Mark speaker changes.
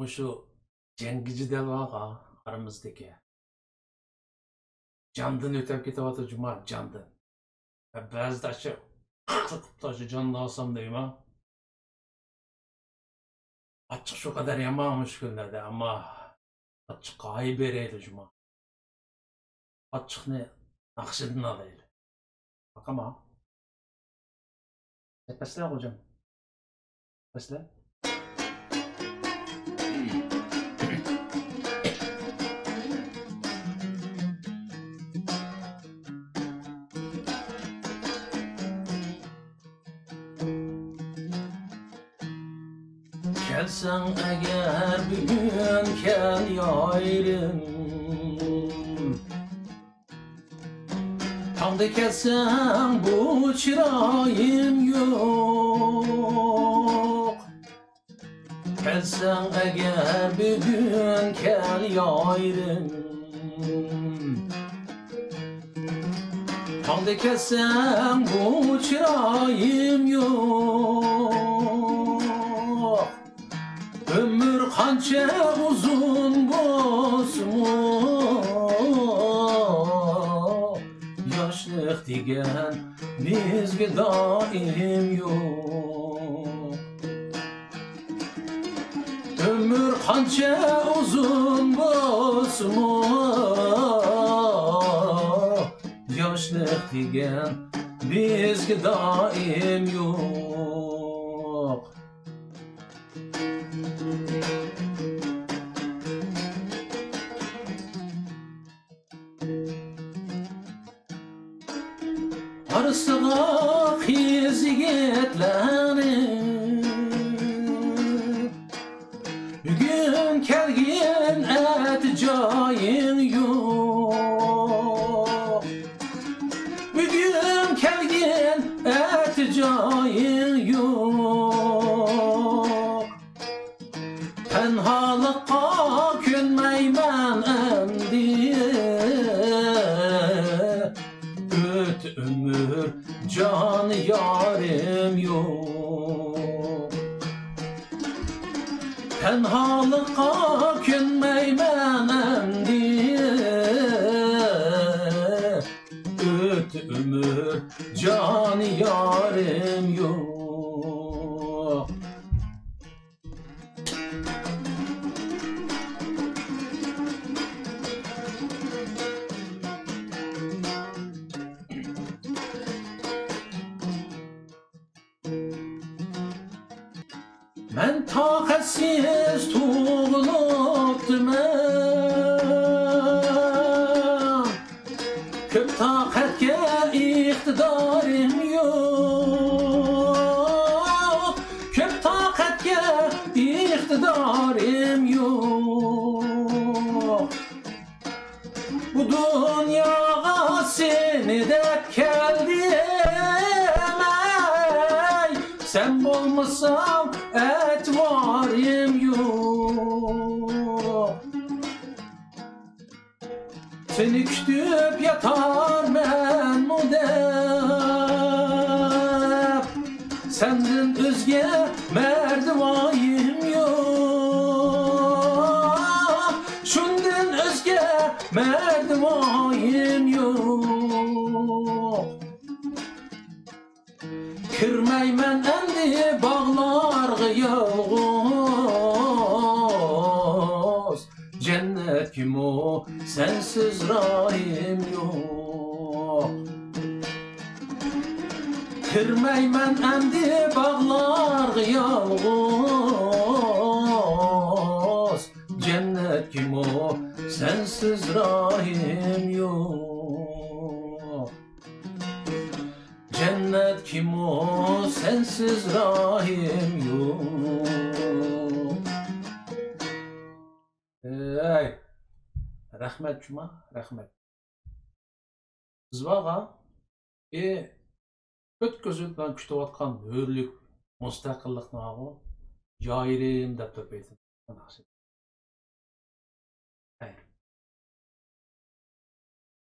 Speaker 1: Şu Cengici Delvaga aramızdaki candan ötep ketyapatır Cuma, candan. Ba'zida shu qilib jonni olsam deyman. Achchiq shu qadar yomon shu kunlarda, ammo achchiqqa oy berayli Cuma. Achchiqni naqshidan olayli. Baqama. Pasla hocam. Pasla. Gelsen eğer bir gün gel yayrım, tam da gelsen bu çırayım yok. Gelsen eğer bir gün gel yayrım, tam da gelsen bu çırayım yok. Ömür kança uzun bozma, yaşlık degen bizge daim yok. Ömür kança uzun bozma, yaşlık degen bizge daim yok. Arısığa hizgetlenip bugün kelgin et cayın yok. Bugün kelgin et cayın yok. Tenhalıkka könmeymen emdi, ömür can yarim yok. Tenhalıkka könmeymen emdi, ömür can yarim yok. Men takatsiz tuğuluptum, köp takatke iktidarım yok. Köp takatke iktidarım yok. Bu dünyaya seni de geldim, sen olmasan etvarım yok. Seni kütüp yatar ben mudep, senden özge merdivayım yok. Şundan özge merdivayım yok. Kirmeymen endi bağlar yalğız, cennet kim o sensiz rahim yok. Kirmeymen endi bağlar yalğız, cennet kim o sensiz rahim yok. Cennet kim o sensiz rahim yok. Ey, rahmet Cuma, rahmet. Zvaga, köt gözünden kütüvatkan hürlük, müstakillik nağı, jayrim dep töpeytin.